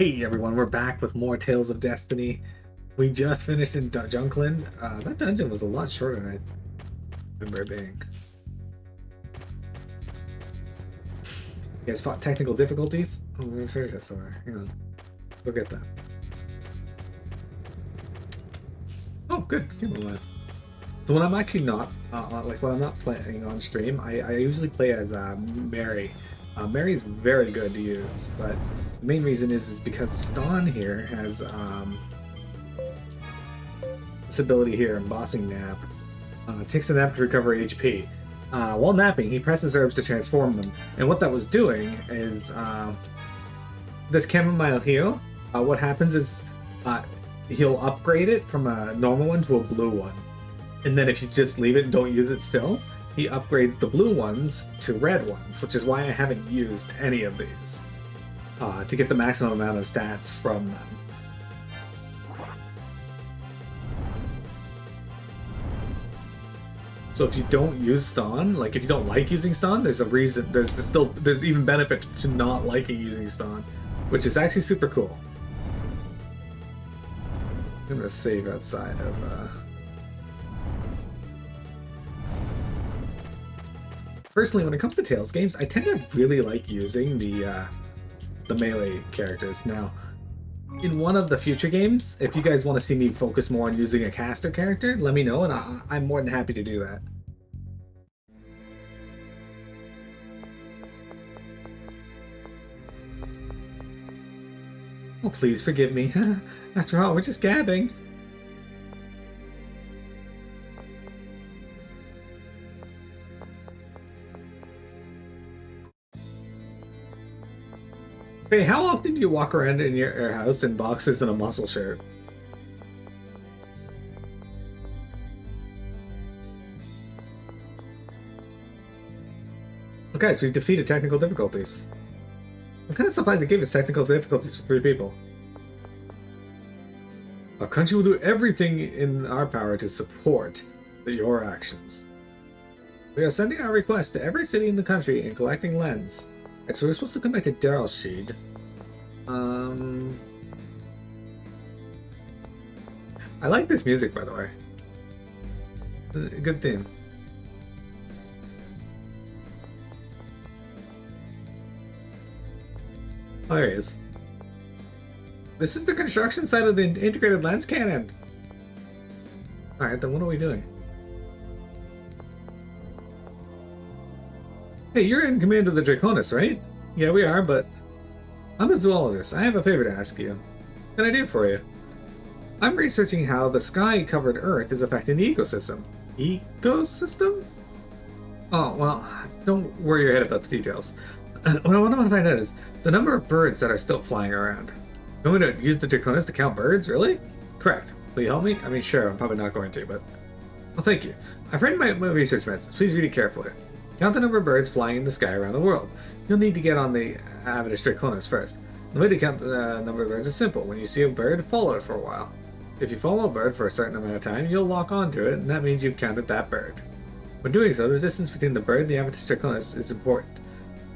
Hey everyone, we're back with more Tales of Destiny. We just finished in Junklin. That dungeon was a lot shorter than I remember it being. You guys fought technical difficulties? Oh, there's a treasure chest somewhere. Hang on. Go get that. Oh, good. Keep on that. So when I'm actually not, when I'm not playing on stream, I usually play as Mary. Mary is very good to use, but the main reason is because Ston here has this ability here, Embossing Nap. Takes a nap to recover HP. While napping, he presses herbs to transform them, and what that was doing is this chamomile heal. What happens is he'll upgrade it from a normal one to a blue one, and then if you just leave it and don't use it still, he upgrades the blue ones to red ones, which is why I haven't used any of these to get the maximum amount of stats from them. So if you don't use Ston, like if you don't like using Ston, there's a reason. There's even benefit to not liking using Ston, which is actually super cool. I'm gonna save outside of. Personally, when it comes to Tales games, I tend to really like using the melee characters. Now, in one of the future games, if you guys want to see me focus more on using a caster character, let me know, and I'm more than happy to do that. Oh, please forgive me. After all, we're just gabbing. Hey, how often do you walk around in your house in boxers and a muscle shirt? Okay, so we've defeated technical difficulties. I'm kind of surprised it gave us technical difficulties for 3 people. Our country will do everything in our power to support your actions. We are sending our request to every city in the country and collecting lens. Right, so we're supposed to come back to Darylsheed. I like this music, by the way. Good theme. Oh, there he is. This is the construction site of the integrated lens cannon. Alright, then what are we doing? Hey, you're in command of the Draconis, right? Yeah, we are, but I'm a zoologist. I have a favor to ask you. What can I do for you? I'm researching how the sky-covered Earth is affecting the ecosystem. Ecosystem? Oh, well, don't worry your head about the details. What I want to find out is the number of birds that are still flying around. You want me to use the Draconis to count birds, really? Correct. Will you help me? I mean, sure, I'm probably not going to, but... Well, thank you. I've read my research methods. Please read it carefully. Count the number of birds flying in the sky around the world. You'll need to get on the Avitus Draconis first. The way to count the number of birds is simple. When you see a bird, follow it for a while. If you follow a bird for a certain amount of time, you'll lock onto it, and that means you've counted that bird. When doing so, the distance between the bird and the Avitus Draconis is important.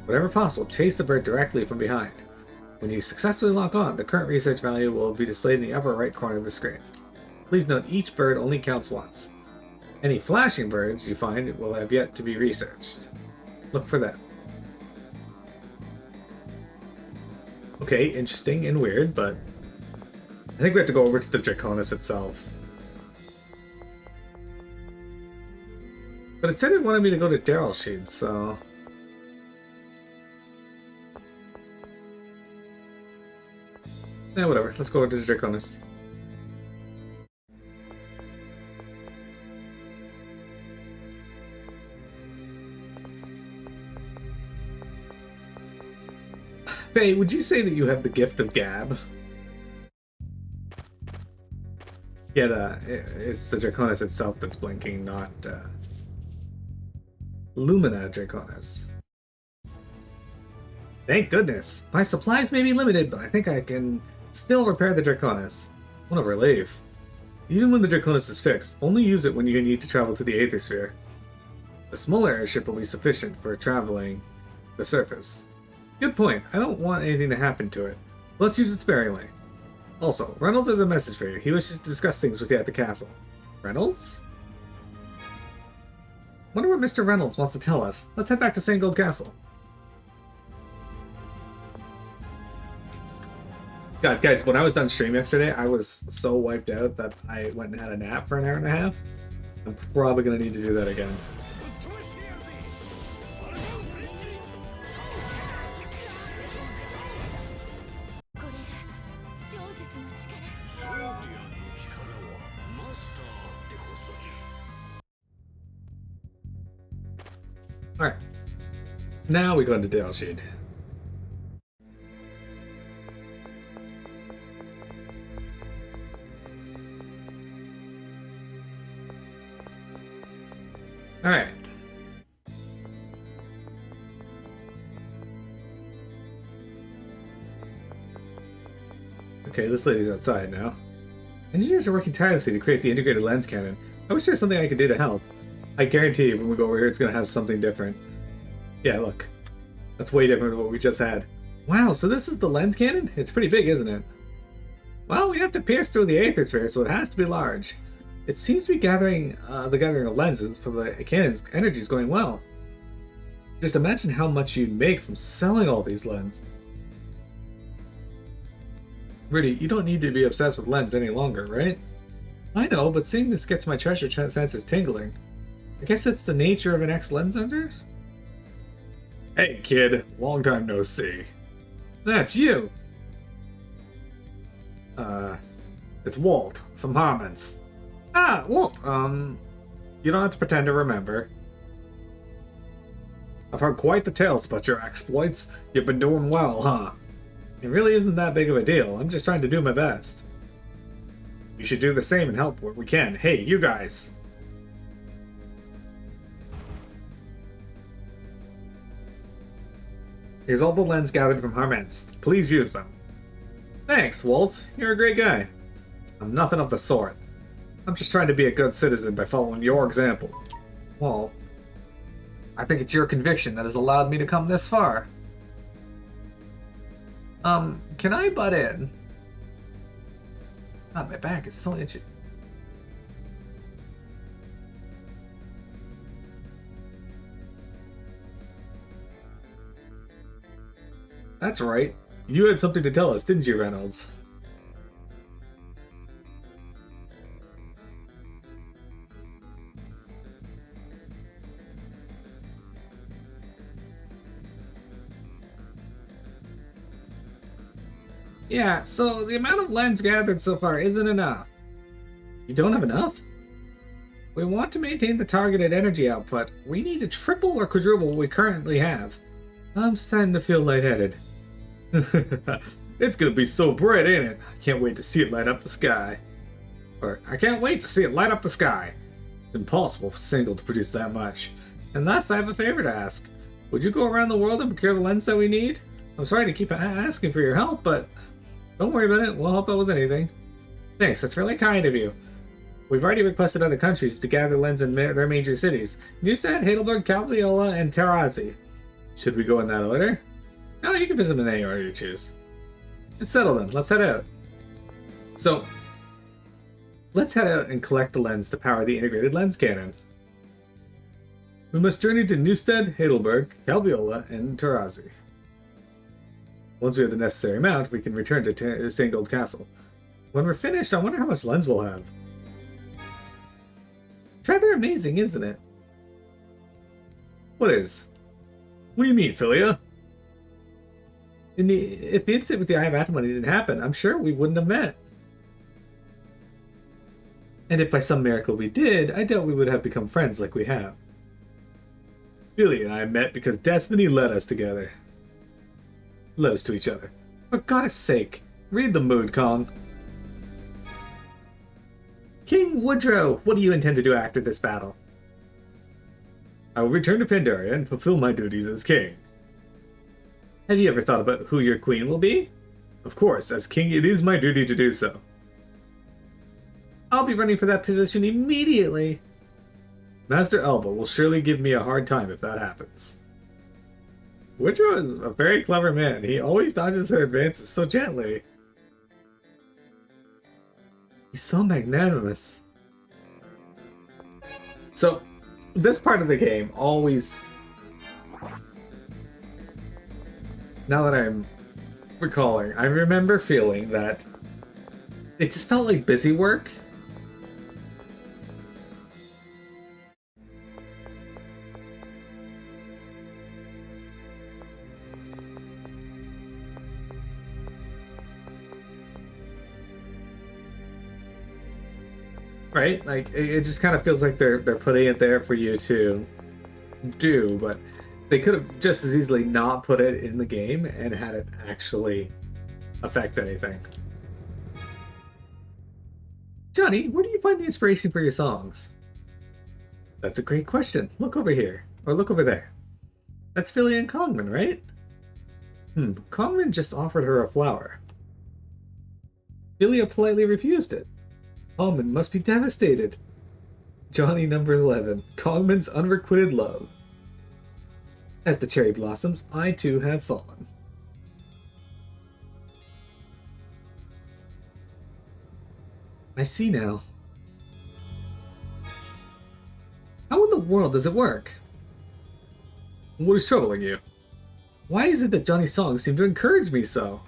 Whenever possible, chase the bird directly from behind. When you successfully lock on, the current research value will be displayed in the upper right corner of the screen. Please note each bird only counts once. Any flashing birds you find will have yet to be researched. Look for that. Okay, interesting and weird, but I think we have to go over to the Draconis itself. But it said it wanted me to go to Darylsheed, so... Yeah, whatever. Let's go over to the Draconis. Faye, would you say that you have the gift of gab? Yeah, it's the Draconis itself that's blinking, not Lumina Draconis. Thank goodness. My supplies may be limited, but I think I can still repair the Draconis. What a relief. Even when the Draconis is fixed, only use it when you need to travel to the Aether Sphere. A small airship will be sufficient for traveling the surface. Good point. I don't want anything to happen to it. Let's use it sparingly. Also, Reynolds has a message for you. He wishes to discuss things with you at the castle. Reynolds? Wonder what Mr. Reynolds wants to tell us. Let's head back to St. Gold Castle. God, guys, when I was done stream yesterday, I was so wiped out that I went and had a nap for an hour and a half. I'm probably going to need to do that again. Alright. Now we go into Dalesheed. Alright. Okay, this lady's outside now. Engineers are working tirelessly to create the integrated lens cannon. I wish there's something I could do to help. I guarantee you when we go over here it's going to have something different. Yeah, look. That's way different than what we just had. Wow, so this is the lens cannon? It's pretty big, isn't it? Well, we have to pierce through the aether sphere, so it has to be large. It seems to be gathering the gathering of lenses for the cannon's energy is going well. Just imagine how much you'd make from selling all these lenses. Rudy, you don't need to be obsessed with lens any longer, right? I know, but seeing this gets my treasure senses tingling. I guess it's the nature of an ex-lens hunter? Hey, kid. Long time no see. That's you! It's Walt, from Harmon's. Ah, Walt, you don't have to pretend to remember. I've heard quite the tales about your exploits. You've been doing well, huh? It really isn't that big of a deal. I'm just trying to do my best. You should do the same and help where we can. Hey, you guys! Here's all the lens gathered from Harmon's. Please use them. Thanks, Walt. You're a great guy. I'm nothing of the sort. I'm just trying to be a good citizen by following your example. Well, I think it's your conviction that has allowed me to come this far. Can I butt in? God, my back is so itchy. That's right. You had something to tell us, didn't you, Reynolds? Yeah, so the amount of lens gathered so far isn't enough. You don't have enough? We want to maintain the targeted energy output. We need to triple or quadruple what we currently have. I'm starting to feel lightheaded. It's gonna be so bright, ain't it? I can't wait to see it light up the sky. Or, I can't wait to see it light up the sky. It's impossible for Single to produce that much. And thus, I have a favor to ask. Would you go around the world and procure the lens that we need? I'm sorry to keep asking for your help, but don't worry about it. We'll help out with anything. Thanks, that's really kind of you. We've already requested other countries to gather lens in their major cities. Neustadt, Heidelberg, Calviola, and Tarazzi. Should we go in that order? No, you can visit them in any order you choose. Let's settle them. Let's head out. So, let's head out and collect the lens to power the integrated lens cannon. We must journey to Neustadt, Heidelberg, Calviola, and Tarazzi. Once we have the necessary amount, we can return to St. Gold Castle. When we're finished, I wonder how much lens we'll have. It's rather amazing, isn't it? What is? What do you mean, Philia? If the incident with the Eye of Atomony didn't happen, I'm sure we wouldn't have met. And if by some miracle we did, I doubt we would have become friends like we have. Philia and I met because destiny led us together. Led us to each other. For God's sake, read the mood, Kong. King Woodrow, what do you intend to do after this battle? I will return to Pandaria and fulfill my duties as king. Have you ever thought about who your queen will be? Of course, as king it is my duty to do so. I'll be running for that position immediately. Master Elba will surely give me a hard time if that happens. Woodrow is a very clever man. He always dodges her advances so gently. He's so magnanimous. So, this part of the game always... Now that I'm recalling, I remember feeling that it just felt like busy work. Right? Like, it just kind of feels like they're putting it there for you to do, but they could have just as easily not put it in the game and had it actually affect anything. Johnny, where do you find the inspiration for your songs? That's a great question. Look over here. Or look over there. That's Philia and Cogman, right? Cogman just offered her a flower. Philia politely refused it. Cogman must be devastated. Johnny number 11. Cogman's unrequited love. As the cherry blossoms, I too have fallen. I see now. How in the world does it work? What is troubling you? Why is it that Johnny's songs seem to encourage me so?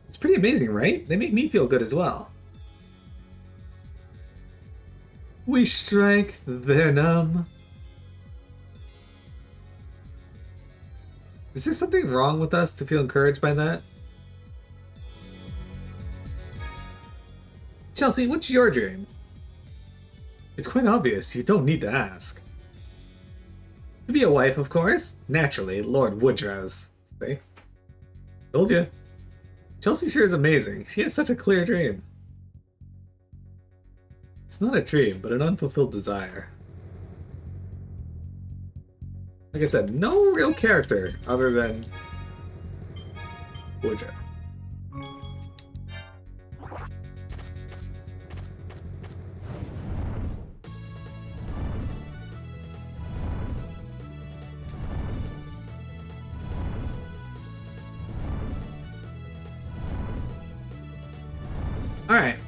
It's pretty amazing, right? They make me feel good as well. We strike, they're numb. Is there something wrong with us to feel encouraged by that? Chelsea, what's your dream? It's quite obvious, you don't need to ask. To be a wife, of course. Naturally, Lord Woodrow's. See? Told you. Chelsea sure is amazing. She has such a clear dream. It's not a dream, but an unfulfilled desire. Like I said, no real character other than Woodrow. All right.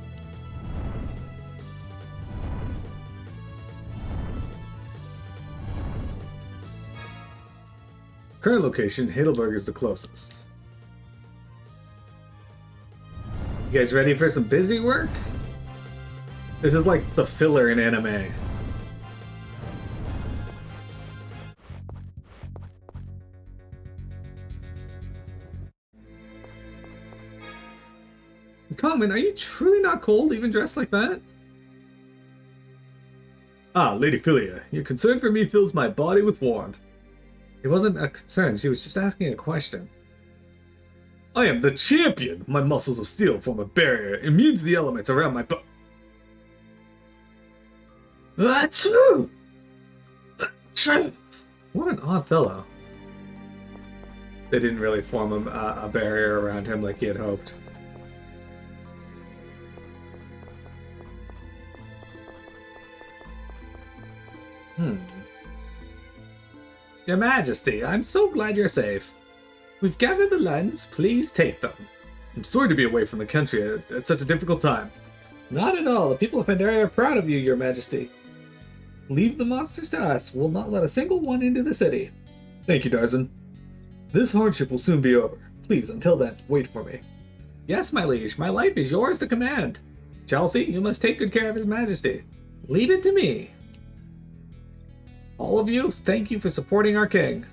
Current location, Heidelberg is the closest. You guys ready for some busy work? This is like the filler in anime. Common, are you truly not cold, even dressed like that? Ah, Lady Philia, your concern for me fills my body with warmth. It wasn't a concern, she was just asking a question. I am the champion! My muscles of steel form a barrier, immune to the elements around my Achoo! Achoo! What an odd fellow. They didn't really form a barrier around him like he had hoped. Your Majesty, I'm so glad you're safe. We've gathered the lens, please take them. I'm sorry to be away from the country at such a difficult time. Not at all, the people of Pandaria are proud of you, Your Majesty. Leave the monsters to us, we'll not let a single one into the city. Thank you, Darzan. This hardship will soon be over. Please, until then, wait for me. Yes, my liege, my life is yours to command. Chelsea, you must take good care of His Majesty. Leave it to me. All of you, thank you for supporting our king.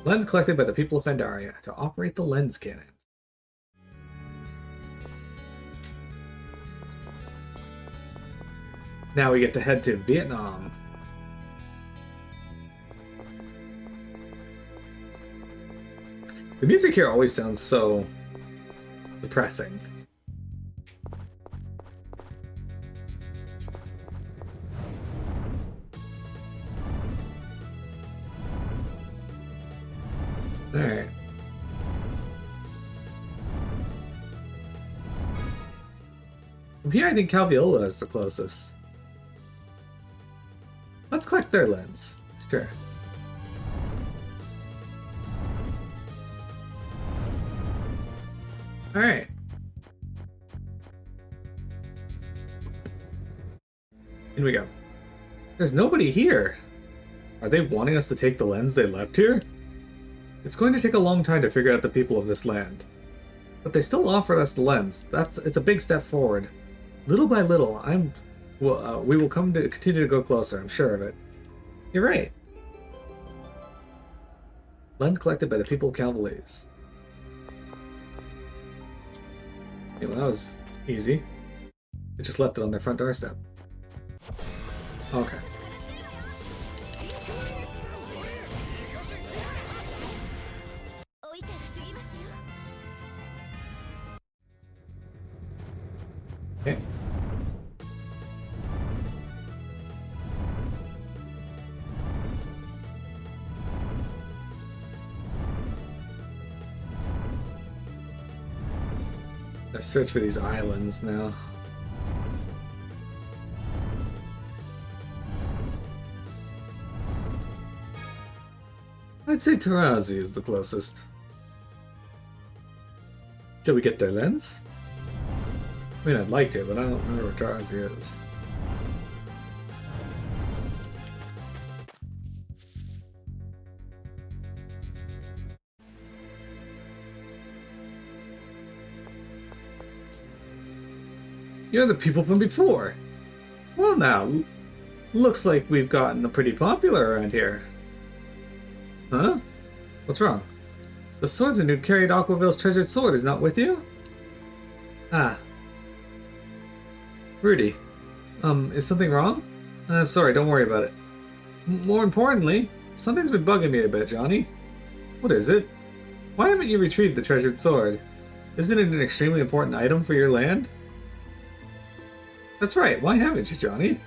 Lens collected by the people of Pandaria to operate the lens cannon. Now we get to head to Vietnam. The music here always sounds so depressing. Alright. From here, I think Calviola is the closest. Let's collect their lens. Sure. Alright. In we go. There's nobody here. Are they wanting us to take the lens they left here? It's going to take a long time to figure out the people of this land. But they still offered us the lens. It's a big step forward. Little by little, we will continue to go closer, I'm sure of it. You're right. Lens collected by the people of Calvalese. Yeah, well, that was easy. They just left it on their front doorstep. Okay. Okay. Let's search for these islands now. I'd say Tarazi is the closest. Shall we get their lens? I mean, I'd like to, but I don't remember where Tarazi is. You're the people from before. Well now, looks like we've gotten pretty popular around here. Huh? What's wrong? The swordsman who carried Aquaville's treasured sword is not with you? Ah. Rudy. Is something wrong? Sorry, don't worry about it. More importantly, something's been bugging me a bit, Johnny. What is it? Why haven't you retrieved the treasured sword? Isn't it an extremely important item for your land? That's right, why haven't you, Johnny?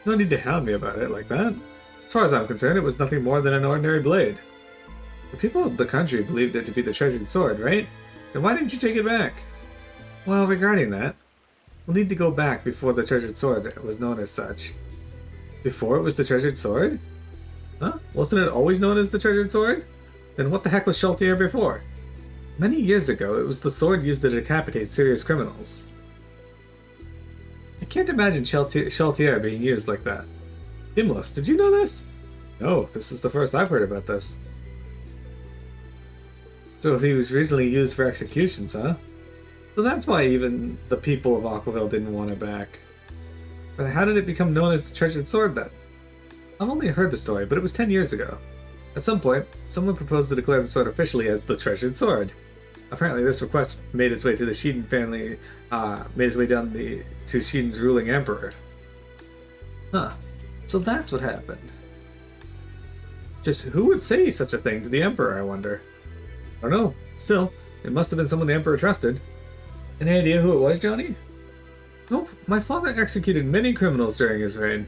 No need to hound me about it like that. As far as I'm concerned, it was nothing more than an ordinary blade. The people of the country believed it to be the treasured sword, right? Then why didn't you take it back? Well, regarding that, we'll need to go back before the treasured sword was known as such. Before it was the treasured sword? Huh? Wasn't it always known as the treasured sword? Then what the heck was Shaltier before? Many years ago, it was the sword used to decapitate serious criminals. I can't imagine Shaltier being used like that. Gimlos, did you know this? No, this is the first I've heard about this. So he was originally used for executions, huh? So that's why even the people of Aquaville didn't want it back. But how did it become known as the treasured sword then? I've only heard the story, but it was 10 years ago. At some point, someone proposed to declare the sword officially as the treasured sword. Apparently this request made its way to the Shiden family, made its way down to Shiden's ruling emperor. Huh. So that's what happened. Just who would say such a thing to the emperor, I wonder? I don't know. Still, it must have been someone the emperor trusted. Any idea who it was, Johnny? Nope. My father executed many criminals during his reign.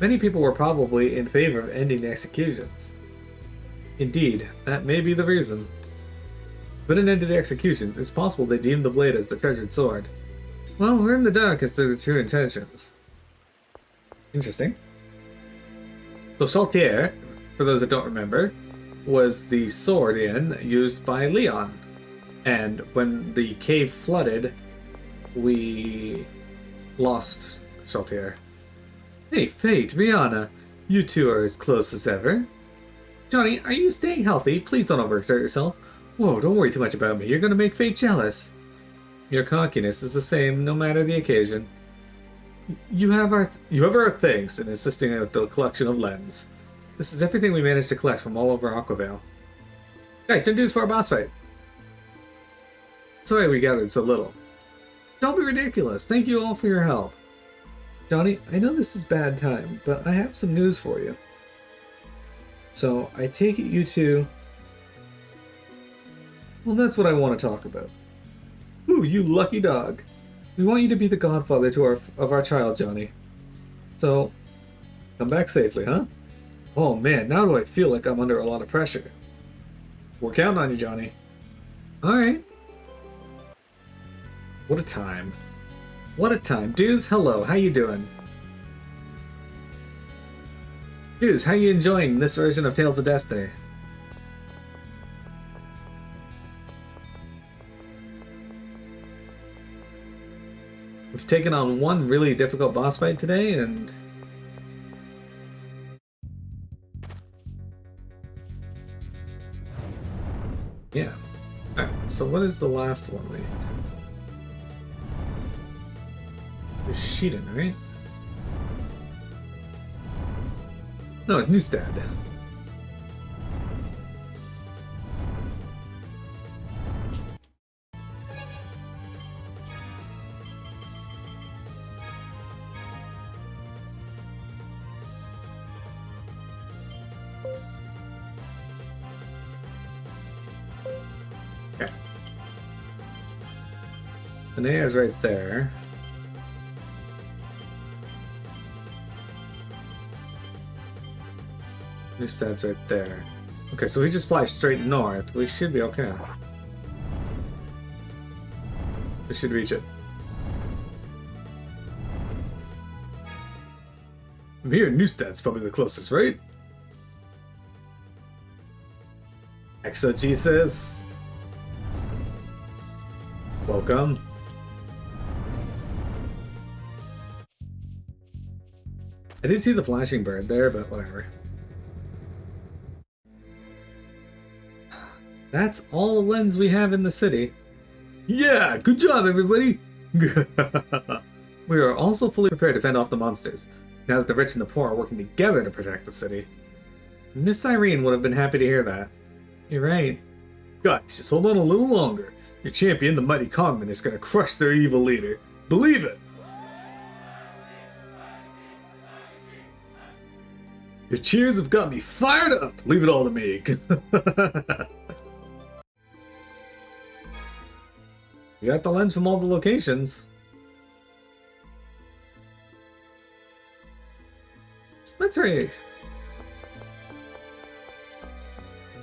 Many people were probably in favor of ending the executions. Indeed, that may be the reason. But in ended executions, it's possible they deemed the blade as the treasured sword. Well, we're in the dark as to their true intentions. Interesting. So Saltier, for those that don't remember, was the sword used by Leon. And when the cave flooded, we lost Saltier. Hey, Fate, Rihanna, you two are as close as ever. Johnny, are you staying healthy? Please don't overexert yourself. Whoa, don't worry too much about me. You're going to make Fate jealous. Your cockiness is the same, no matter the occasion. You have our thanks in assisting with the collection of lens. This is everything we managed to collect from all over Aquavale. Guys, don't do this for our boss fight. Sorry we gathered so little. Don't be ridiculous. Thank you all for your help. Johnny, I know this is bad time, but I have some news for you. So, I take it you two... Well, that's what I want to talk about. Ooh, you lucky dog. We want you to be the godfather of our child, Johnny. So, come back safely, huh? Oh man, now do I feel like I'm under a lot of pressure. We're counting on you, Johnny. Alright. What a time. What a time. Dudes, hello, how you doing? Dudes, how you enjoying this version of Tales of Destiny? We've taken on one really difficult boss fight today, and yeah. Alright, so what is the last one we need? It's Sheedan, right? No, it's Newstead. Okay. Anaya's right there. Newstead's right there. Okay, so we just fly straight north. We should be okay. We should reach it. From here, Newstead's probably the closest, right? Exogesis. Welcome. I did see the flashing bird there, but whatever. That's all the lens we have in the city. Yeah, good job, everybody! We are also fully prepared to fend off the monsters, now that the rich and the poor are working together to protect the city. Miss Irene would have been happy to hear that. You're right. Guys, just hold on a little longer. Your champion, the mighty Kongman, is going to crush their evil leader. Believe it! Your cheers have got me fired up! Leave it all to me. You got the lens from all the locations. That's right.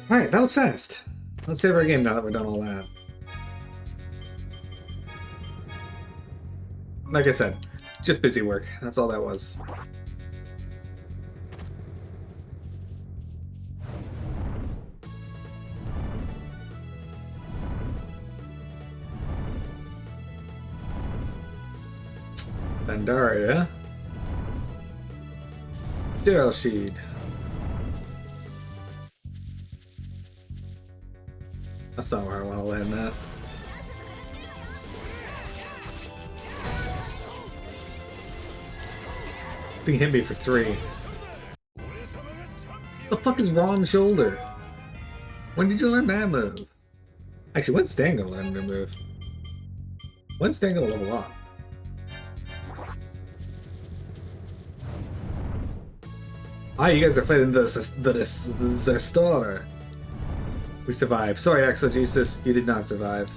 Alright, that was fast. Let's save our game now that we've done all that. Like I said, just busy work. That's all that was. Pandaria. Daryl Sheed. That's not where I want to land that. I think he hit me for 3. The fuck is wrong shoulder? When did you learn that move? Actually, when's Stan gonna learn the move? When's Stan gonna level up? Ah, you guys are fighting the Zestor. We survived. Sorry, Exogesis, you did not survive.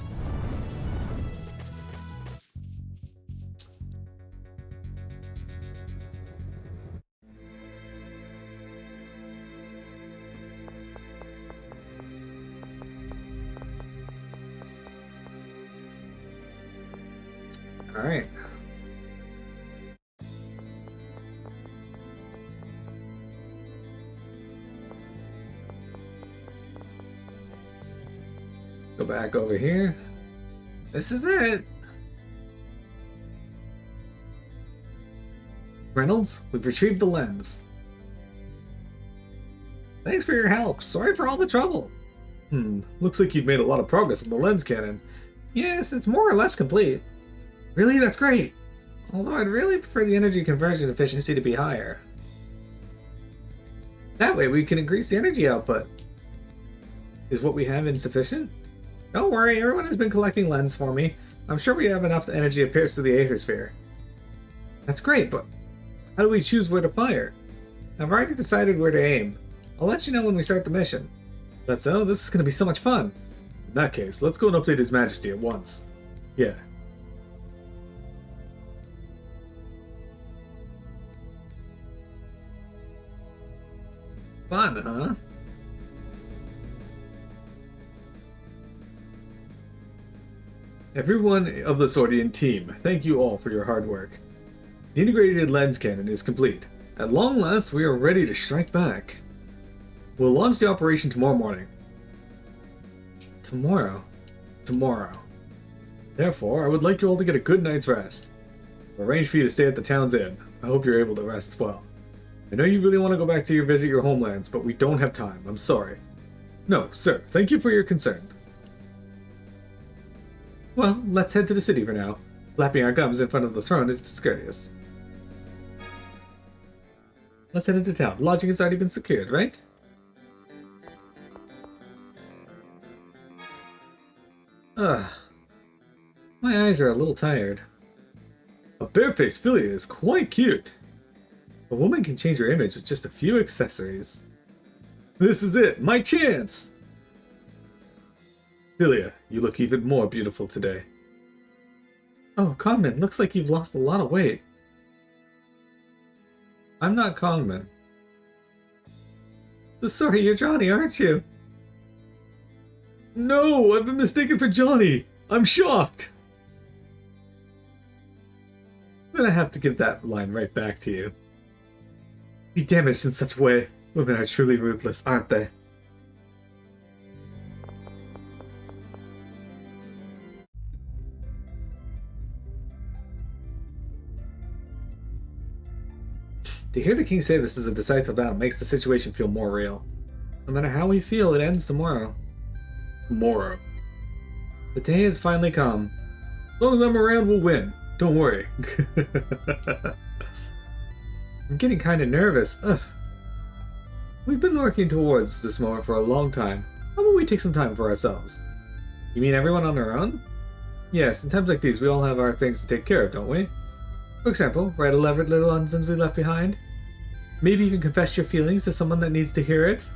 All right. Go back over here. This is it. Reynolds, we've retrieved the lens. Thanks for your help. Sorry for all the trouble. Looks like you've made a lot of progress on the lens cannon. Yes, it's more or less complete. Really? That's great. Although I'd really prefer the energy conversion efficiency to be higher. That way we can increase the energy output. Is what we have insufficient? Don't worry, everyone has been collecting lens for me. I'm sure we have enough energy to pierce through the Aethersphere. That's great, but how do we choose where to fire? I've already decided where to aim. I'll let you know when we start the mission. That's so? This is going to be so much fun. In that case, let's go and update His Majesty at once. Yeah. Fun, huh? Everyone of the Swordian team, thank you all for your hard work. The integrated lens cannon is complete. At long last, we are ready to strike back. We'll launch the operation tomorrow morning. Tomorrow? Tomorrow. Therefore, I would like you all to get a good night's rest. I'll arrange for you to stay at the town's inn. I hope you're able to rest well. I know you really want to go back to visit your homelands, but we don't have time. I'm sorry. No, sir. Thank you for your concern. Well, let's head to the city for now. Flapping our gums in front of the throne is discourteous. Let's head into town. Lodging has already been secured, right? Ugh. My eyes are a little tired. A barefaced Philia is quite cute. A woman can change her image with just a few accessories. This is it! My chance! Philia, you look even more beautiful today. Oh, Kongman, looks like you've lost a lot of weight. I'm not Kongman. Sorry, you're Johnny, aren't you? No, I've been mistaken for Johnny. I'm shocked. I'm gonna have to give that line right back to you. Be damaged in such a way. Women are truly ruthless, aren't they? To hear the king say this is a decisive battle makes the situation feel more real. No matter how we feel, it ends tomorrow. Tomorrow. The day has finally come. As long as I'm around, we'll win. Don't worry. I'm getting kind of nervous. Ugh. We've been working towards this moment for a long time. How about we take some time for ourselves? You mean everyone on their own? Yes, in times like these, we all have our things to take care of, don't we? For example, write a letter to the Londons we left behind. Maybe even confess your feelings to someone that needs to hear it.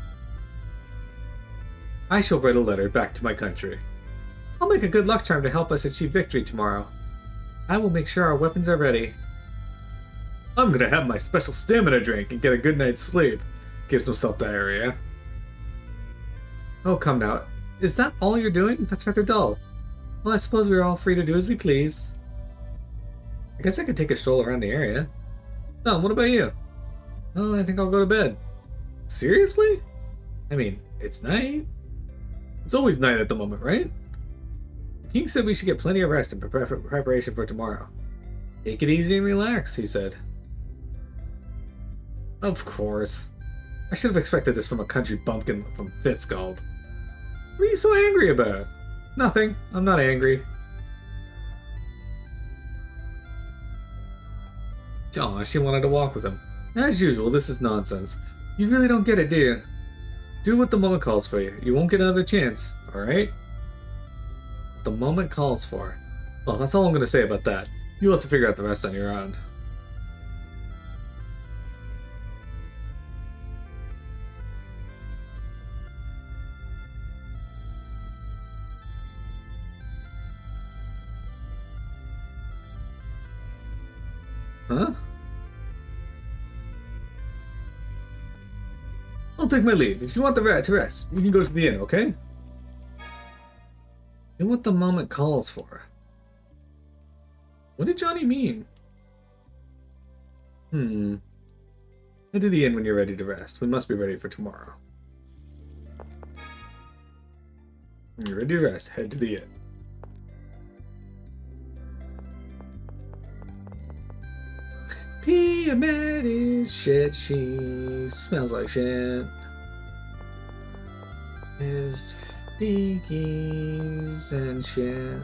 I shall write a letter back to my country. I'll make a good luck charm to help us achieve victory tomorrow. I will make sure our weapons are ready. I'm gonna have my special stamina drink and get a good night's sleep. Gives himself diarrhea. Oh, come now. Is that all you're doing? That's rather dull. Well, I suppose we're all free to do as we please. I guess I could take a stroll around the area. Tom, what about you? Well, I think I'll go to bed. Seriously? I mean, it's night. It's always night at the moment, right? The king said we should get plenty of rest in preparation for tomorrow. Take it easy and relax, he said. Of course. I should have expected this from a country bumpkin from Fitzgold. What are you so angry about? Nothing. I'm not angry. Aw, she wanted to walk with him. As usual, this is nonsense. You really don't get it, do you? Do what the moment calls for you. You won't get another chance, alright? What the moment calls for. Well, that's all I'm going to say about that. You'll have to figure out the rest on your own. Huh? I'll take my leave. If you want to rest, you can go to the inn, okay? Do what the moment calls for. What did Johnny mean? Head to the inn when you're ready to rest. We must be ready for tomorrow. When you're ready to rest, head to the inn. Piamet is shit. She smells like shit. Is figgies and shit.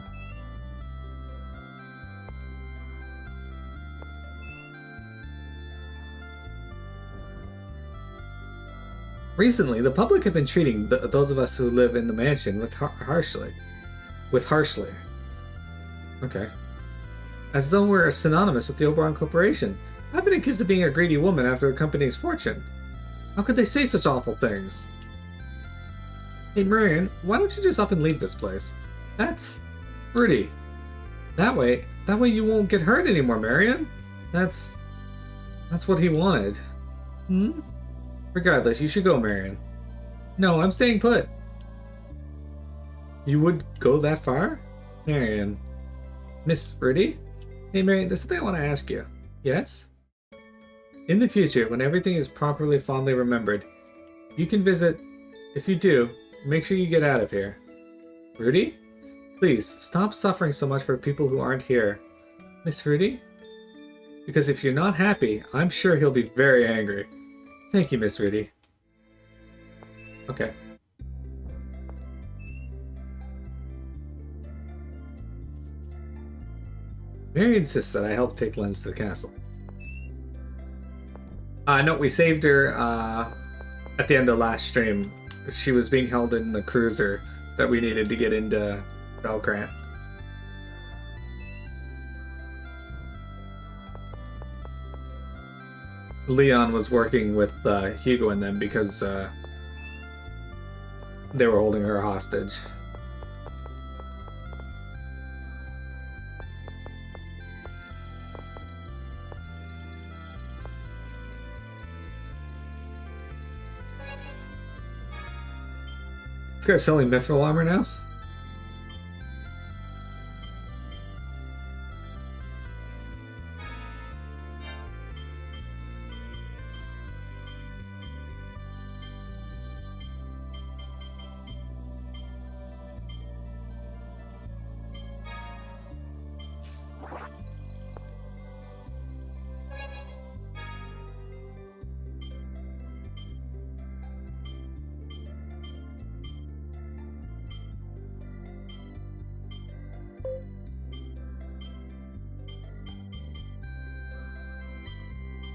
Recently, the public have been treating those of us who live in the mansion harshly. Okay. As though we're synonymous with the Oberon Corporation. I've been accused of being a greedy woman after the company's fortune. How could they say such awful things? Hey Marion, why don't you just up and leave this place? That's pretty. That way you won't get hurt anymore, Marion. That's what he wanted. Regardless, you should go, Marion. No, I'm staying put. You would go that far? Marion. Miss Rudy? Hey Marion, there's something I want to ask you. Yes? In the future, when everything is properly fondly remembered, you can visit. If you do, make sure you get out of here. Rudy? Please, stop suffering so much for people who aren't here. Miss Rudy? Because if you're not happy, I'm sure he'll be very angry. Thank you, Miss Rudy. Okay. Mary insists that I help take Lens to the castle. No, we saved her at the end of last stream. She was being held in the cruiser that we needed to get into Belgrant. Leon was working with Hugo and them because they were holding her hostage. This guy's selling mithril armor now?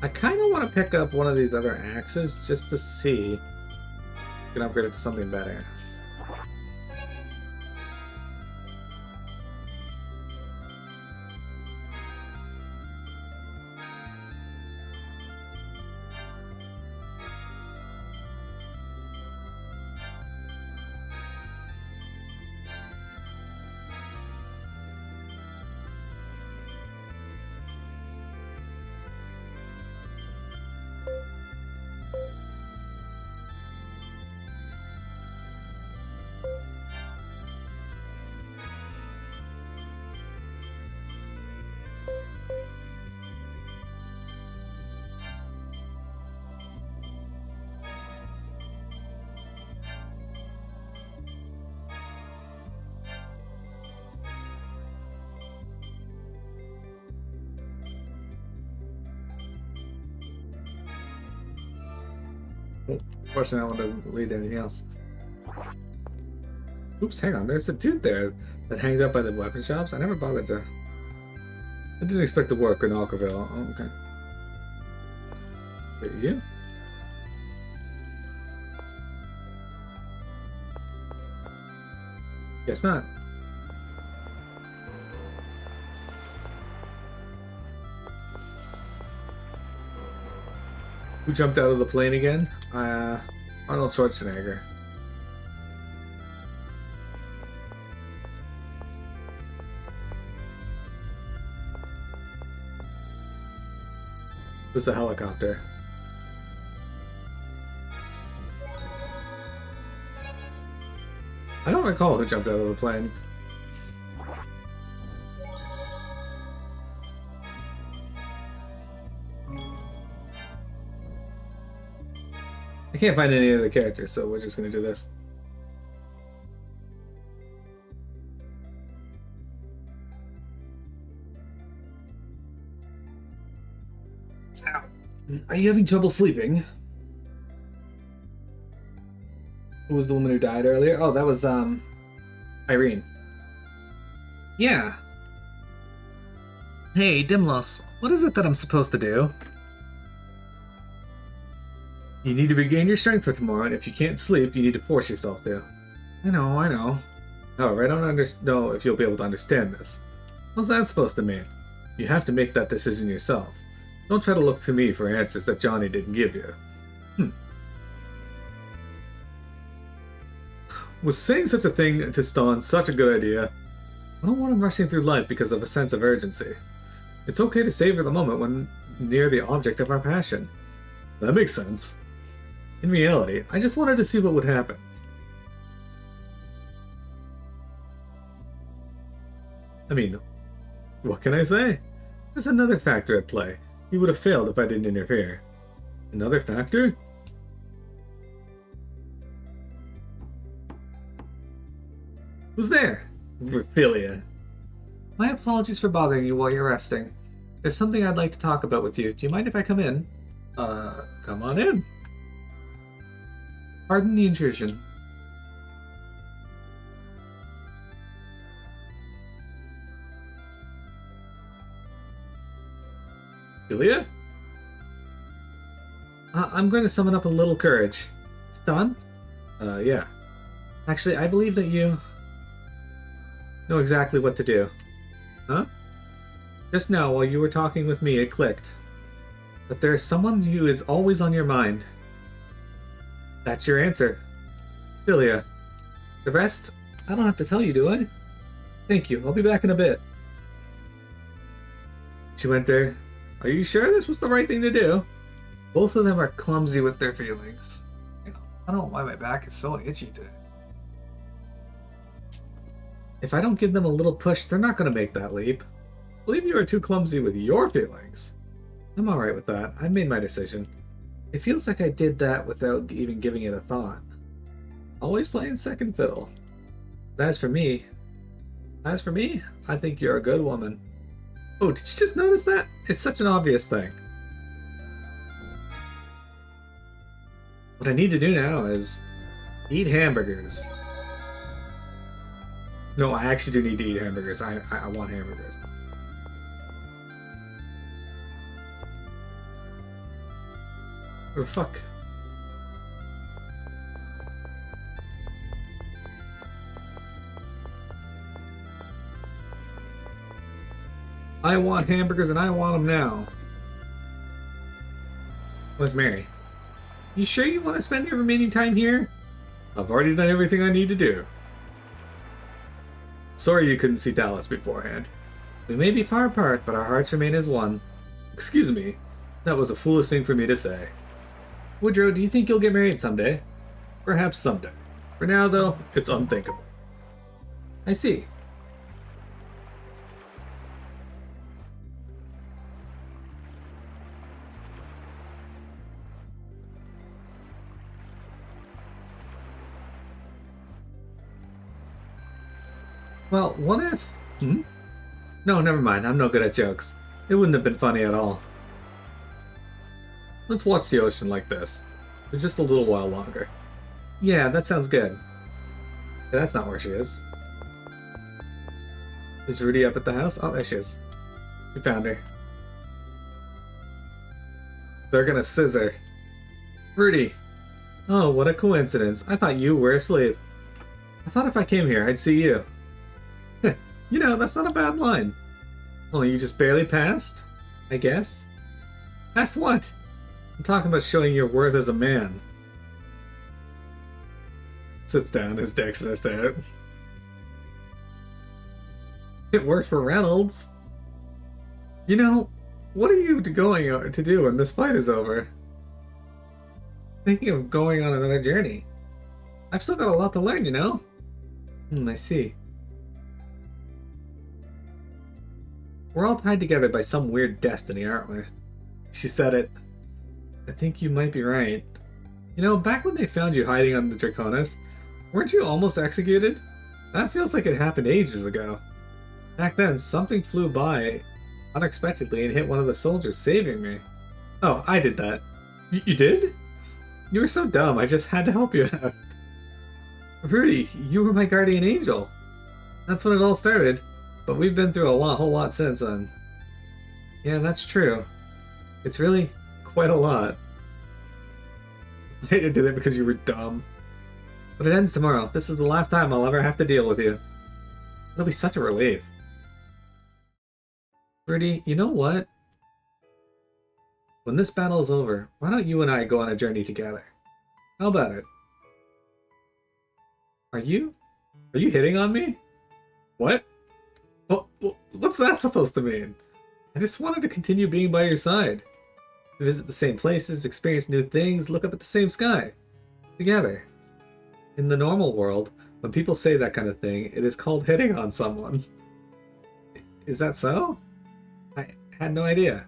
I kind of want to pick up one of these other axes just to see if I can upgrade it to something better. Unfortunately, that one doesn't lead to anything else. Oops, hang on. There's a dude there that hangs out by the weapon shops. I never bothered to... I didn't expect to work in Alkerville. Oh, okay. Wait, you? Guess not. Who jumped out of the plane again? Arnold Schwarzenegger. It was the helicopter. I don't recall who jumped out of the plane. I can't find any other characters, so we're just gonna do this. Ow. Are you having trouble sleeping? Who was the woman who died earlier? Oh, that was, Irene. Yeah. Hey, Dimlos, what is it that I'm supposed to do? You need to regain your strength for tomorrow, and if you can't sleep, you need to force yourself to. I know. However, I don't know if you'll be able to understand this. What's that supposed to mean? You have to make that decision yourself. Don't try to look to me for answers that Johnny didn't give you. Was saying such a thing to Ston such a good idea? I don't want him rushing through life because of a sense of urgency. It's okay to savor the moment when near the object of our passion. That makes sense. In reality, I just wanted to see what would happen. I mean, what can I say? There's another factor at play. You would have failed if I didn't interfere. Another factor? Who's there? Raphilia. My apologies for bothering you while you're resting. There's something I'd like to talk about with you. Do you mind if I come in? Come on in. Pardon the intrusion. Julia? I'm going to summon up a little courage. Stun? Yeah. Actually, I believe that you know exactly what to do. Huh? Just now, while you were talking with me, it clicked. But there is someone who is always on your mind. That's your answer. Philia. The rest, I don't have to tell you, do I? Thank you. I'll be back in a bit. She went there. Are you sure this was the right thing to do? Both of them are clumsy with their feelings. You know, I don't know why my back is so itchy today. If I don't give them a little push, they're not going to make that leap. I believe you are too clumsy with your feelings. I'm alright with that. I made my decision. It feels like I did that without even giving it a thought. Always playing second fiddle. But as for me, I think you're a good woman. Oh, did you just notice that? It's such an obvious thing. What I need to do now is eat hamburgers. No, I actually do need to eat hamburgers. I want hamburgers. What the fuck? I want hamburgers and I want them now. Where's Mary? You sure you want to spend your remaining time here? I've already done everything I need to do. Sorry you couldn't see Dallas beforehand. We may be far apart, but our hearts remain as one. Excuse me, that was a foolish thing for me to say. Woodrow, do you think you'll get married someday? Perhaps someday. For now, though, it's unthinkable. I see. Well, what if... No, never mind. I'm no good at jokes. It wouldn't have been funny at all. Let's watch the ocean like this. For just a little while longer. Yeah, that sounds good. Yeah, that's not where she is. Is Rudy up at the house? Oh, there she is. We found her. They're gonna scissor. Rudy! Oh, what a coincidence. I thought you were asleep. I thought if I came here, I'd see you. You know, that's not a bad line. Oh, you just barely passed? I guess? Passed what? I'm talking about showing your worth as a man. Sits down, his dick's just out. It worked for Reynolds. You know, what are you going to do when this fight is over? Thinking of going on another journey. I've still got a lot to learn, you know? I see. We're all tied together by some weird destiny, aren't we? She said it. I think you might be right. You know, back when they found you hiding on the Draconis, weren't you almost executed? That feels like it happened ages ago. Back then, something flew by unexpectedly and hit one of the soldiers, saving me. Oh, I did that. You did? You were so dumb, I just had to help you out. Rudy, you were my guardian angel. That's when it all started. But we've been through a whole lot since then. Yeah, that's true. It's really quite a lot. I did it because you were dumb. But it ends tomorrow. This is the last time I'll ever have to deal with you. It'll be such a relief. Rudy, you know what? When this battle is over, why don't you and I go on a journey together? How about it? Are you hitting on me? What? Well, what's that supposed to mean? I just wanted to continue being by your side. To visit the same places, experience new things, look up at the same sky. Together. In the normal world, when people say that kind of thing, it is called hitting on someone. Is that so? I had no idea.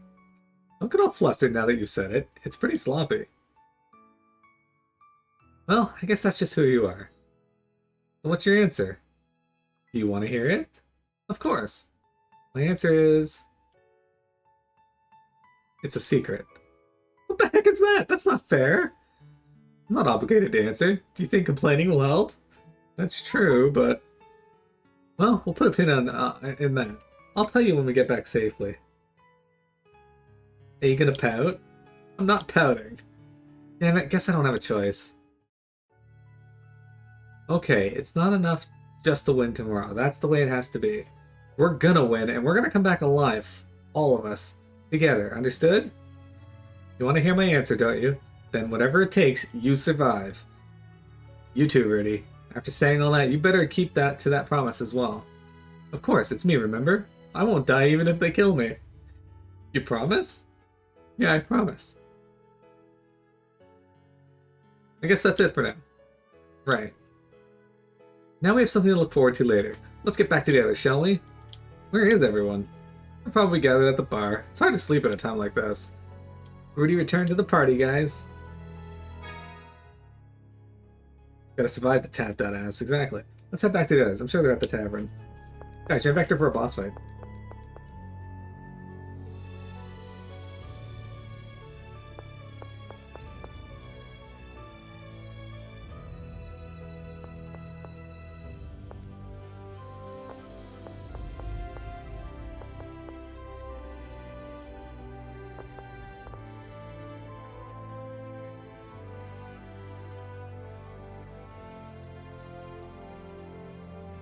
Don't get all flustered now that you've said it. It's pretty sloppy. Well, I guess that's just who you are. So what's your answer? Do you want to hear it? Of course. My answer is... It's a secret. What the heck is that? That's not fair. I'm not obligated to answer. Do you think complaining will help? That's true, but... Well, we'll put a pin on in that. I'll tell you when we get back safely. Are you gonna pout? I'm not pouting. Damn it, guess I don't have a choice. Okay, it's not enough just to win tomorrow. That's the way it has to be. We're gonna win, and we're gonna come back alive. All of us. Together, understood? You want to hear my answer, don't you? Then whatever it takes, you survive. You too, Rudy. After saying all that, you better keep that to that promise as well. Of course, it's me, remember? I won't die even if they kill me. You promise? Yeah, I promise. I guess that's it for now. Right. Now we have something to look forward to later. Let's get back together, shall we? Where is everyone? They're probably gathered at the bar. It's hard to sleep at a time like this. Rudy returned to the party, guys. Gotta survive the tapped out ass, exactly. Let's head back to the others. I'm sure they're at the tavern. Guys, you're vector for a boss fight.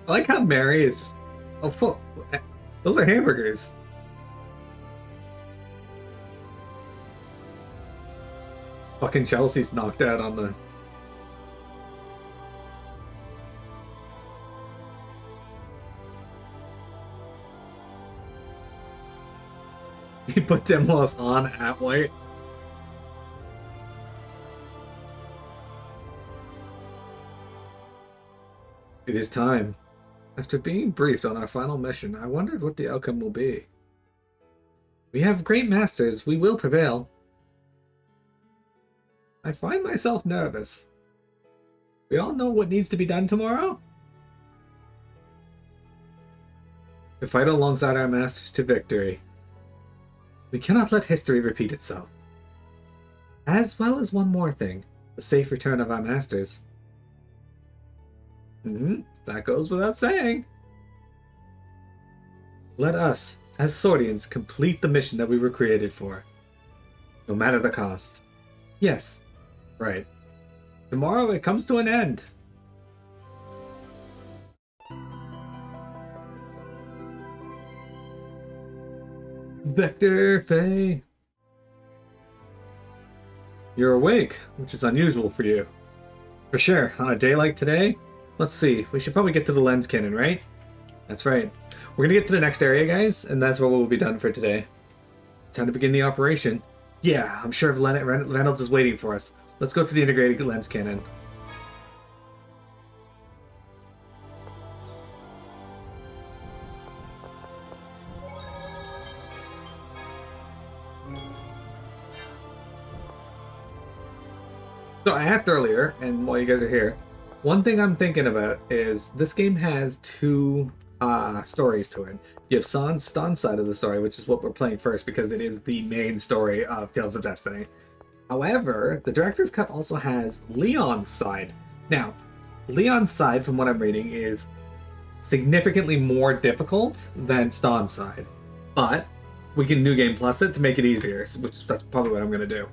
I like how Mary is just... Oh, fuck. Those are hamburgers. Fucking Chelsea's knocked out on the... He put Demos on at white. It is time. After being briefed on our final mission, I wondered what the outcome will be. We have great masters. We will prevail. I find myself nervous. We all know what needs to be done tomorrow? To fight alongside our masters to victory. We cannot let history repeat itself. As well as one more thing. The safe return of our masters. That goes without saying. Let us, as Swordians, complete the mission that we were created for. No matter the cost. Yes, right. Tomorrow it comes to an end. Vector Faye. You're awake, which is unusual for you. For sure, on a day like today, let's see, we should probably get to the lens cannon, right? That's right. We're gonna get to the next area, guys, and that's where we'll be done for today. It's time to begin the operation. Yeah, I'm sure Reynolds is waiting for us. Let's go to the integrated lens cannon. So I asked earlier, and while you guys are here, one thing I'm thinking about is this game has two stories to it. You have Stan's side of the story, which is what we're playing first because it is the main story of Tales of Destiny. However, the director's cut also has Leon's side. Now, Leon's side, from what I'm reading, is significantly more difficult than Stan's side. But we can New Game Plus it to make it easier, which that's probably what I'm going to do.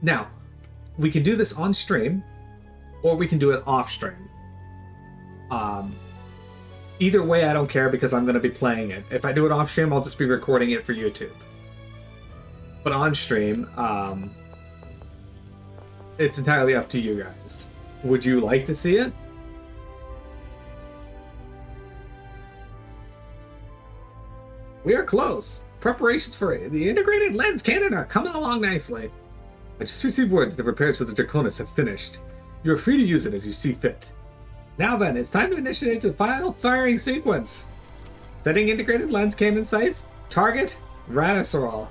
Now, we can do this on stream, or we can do it off stream. Either way, I don't care because I'm going to be playing it. If I do it off stream, I'll just be recording it for YouTube. But on stream, it's entirely up to you guys. Would you like to see it? We are close. Preparations for the integrated lens cannon are coming along nicely. I just received word that the repairs for the Draconis have finished. You are free to use it as you see fit. Now then, it's time to initiate the final firing sequence. Setting integrated lens cannon sights. Target, Ranasorol.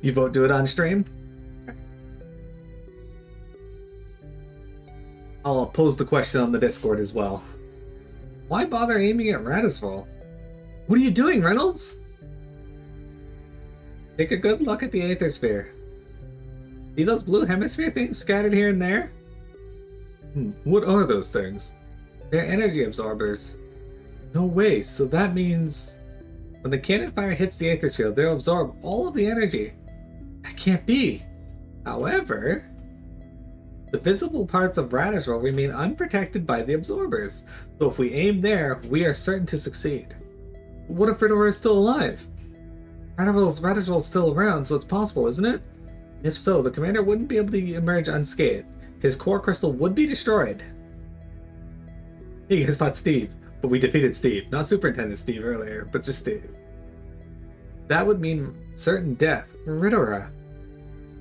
You vote do it on stream? I'll pose the question on the Discord as well. Why bother aiming at Radisval? What are you doing, Reynolds? Take a good look at the Aether Sphere. See those blue hemisphere things scattered here and there? What are those things? They're energy absorbers. No way, so that means when the cannon fire hits the Aether Field, they'll absorb all of the energy. That can't be. However, the visible parts of Radisval remain unprotected by the absorbers, so if we aim there, we are certain to succeed. What if Ridora is still alive? Radisval's still around, so it's possible, isn't it? If so, the commander wouldn't be able to emerge unscathed. His core crystal would be destroyed. Hey, guys fought Steve, but we defeated Steve. Not Superintendent Steve earlier, but just Steve. That would mean certain death. Ridora.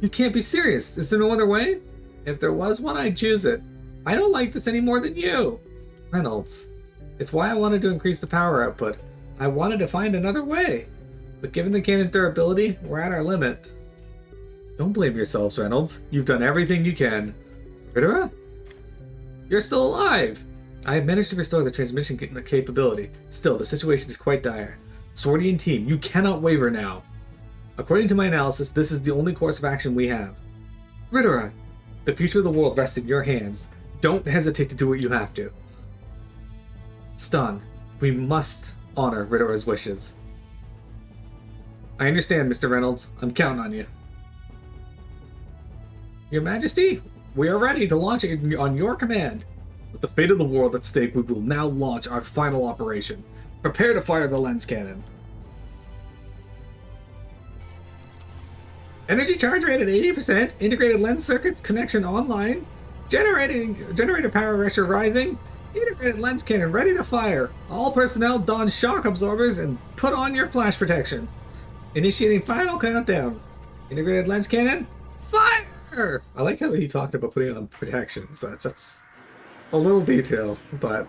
You can't be serious. Is there no other way? If there was one, I'd choose it. I don't like this any more than you. Reynolds. It's why I wanted to increase the power output. I wanted to find another way. But given the cannon's durability, we're at our limit. Don't blame yourselves, Reynolds. You've done everything you can. Ridora? You're still alive! I have managed to restore the transmission capability. Still, the situation is quite dire. Swordian team, you cannot waver now. According to my analysis, this is the only course of action we have. Ridora, the future of the world rests in your hands. Don't hesitate to do what you have to. Stan, we must honor Ridora's wishes. I understand, Mr. Reynolds. I'm counting on you. Your Majesty, we are ready to launch it on your command. With the fate of the world at stake, we will now launch our final operation. Prepare to fire the lens cannon. Energy charge rate at 80%. Integrated lens circuits connection online. Generator power pressure rising. Integrated lens cannon ready to fire. All personnel don shock absorbers and put on your flash protection. Initiating final countdown. Integrated lens cannon. Fire! I like how he talked about putting on protection and such. That's a little detail, but...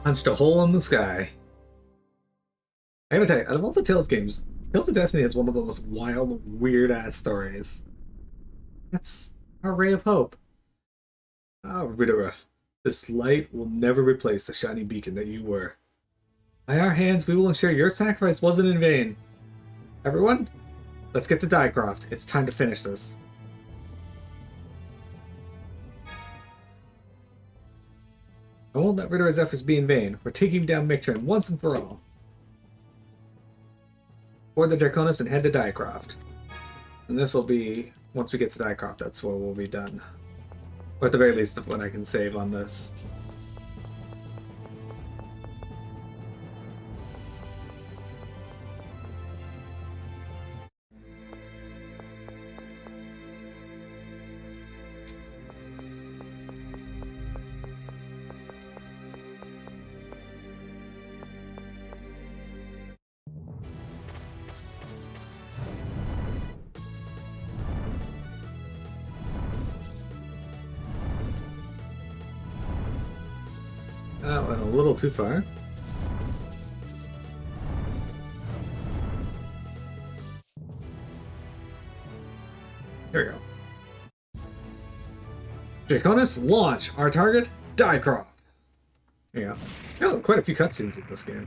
punched a hole in the sky. I gotta tell you, out of all the Tales games, Tales of Destiny is one of the most wild, weird-ass stories. That's our ray of hope. Ah, Ridora, this light will never replace the shining beacon that you were. By our hands, we will ensure your sacrifice wasn't in vain. Everyone, let's get to Dycroft. It's time to finish this. I won't let Ridora's efforts be in vain. We're taking down Micturn once and for all. Board the Draconis and head to Dycroft. And this will be, once we get to Dycroft, that's where we'll be done. Or at the very least, what I can save on this. That went a little too far. There we go. Draconis, launch! Our target, Dycroft! There you go. Oh, quite a few cutscenes in this game.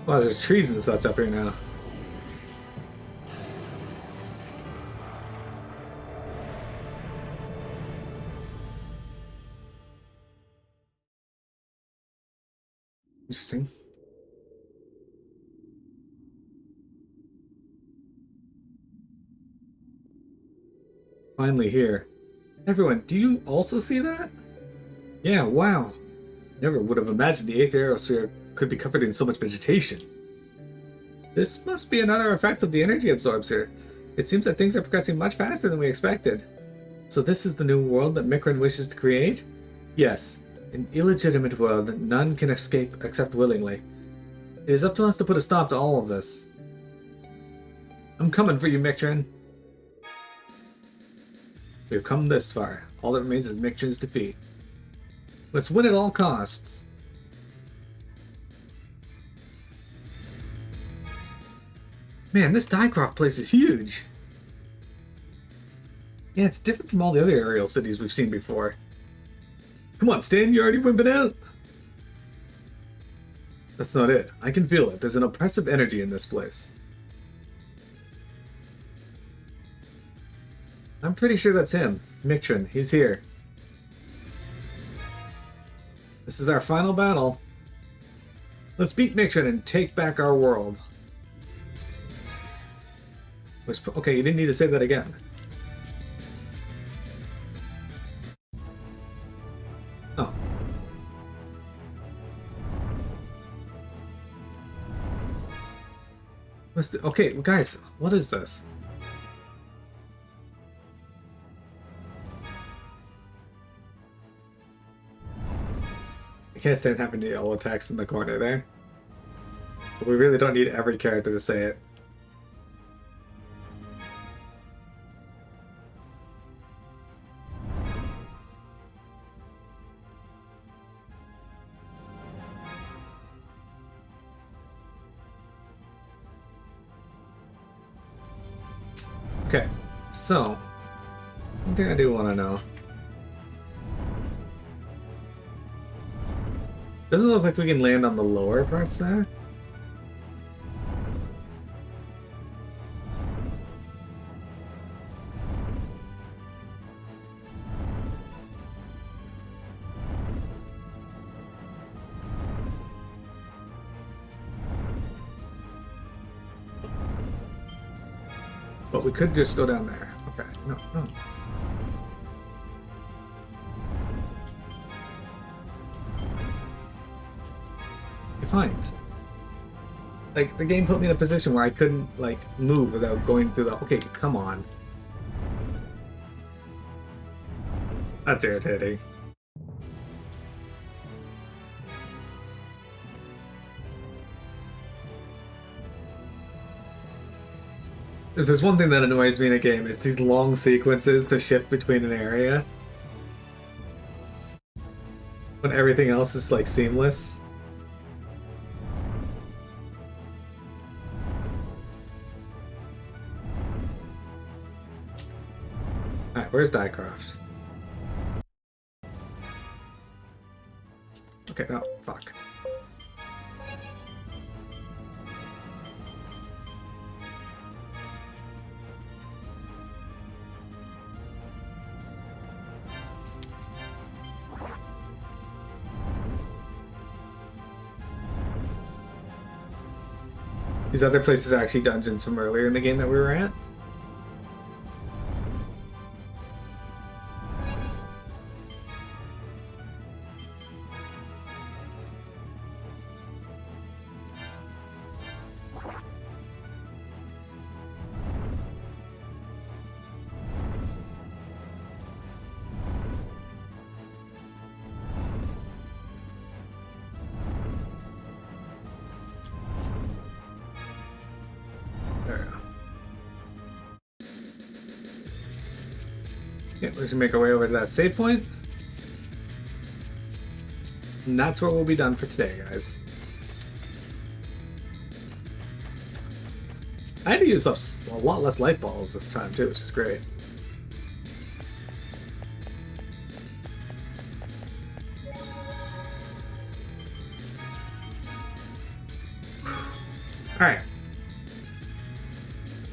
Wow, there's trees and such up here now. Interesting. Finally here. Everyone, do you also see that? Yeah, wow. Never would have imagined the 8th aerosphere could be covered in so much vegetation. This must be another effect of the energy absorption. It seems that things are progressing much faster than we expected. So this is the new world that Mikron wishes to create? Yes, an illegitimate world that none can escape except willingly. It is up to us to put a stop to all of this. I'm coming for you, Mikron. We've come this far. All that remains is Mikron's defeat. Let's win at all costs. Man, this Dycroft place is huge. Yeah, it's different from all the other aerial cities we've seen before. Come on, Stan, you already wimping out? That's not it. I can feel it. There's an oppressive energy in this place. I'm pretty sure that's him. Mikron, he's here. This is our final battle. Let's beat Mikron and take back our world. Okay, you didn't need to say that again. Oh. Okay, guys, what is this? I can't stand having the yellow text in the corner there. But we really don't need every character to say it. Okay, so one thing I do want to know. Doesn't look like we can land on the lower parts there. But we could just go down there. Okay, no. You're fine. Like, the game put me in a position where I couldn't, like, move without going through the... Okay, come on. That's irritating. If there's one thing that annoys me in a game, it's these long sequences to shift between an area. When everything else is, like, seamless. Alright, where's Dycroft? Okay, no, fuck. These other places are actually dungeons from earlier in the game that we were at. Okay, we're just gonna make our way over to that save point. And that's where we'll be done for today, guys. I had to use up a lot less light balls this time too, which is great. Alright.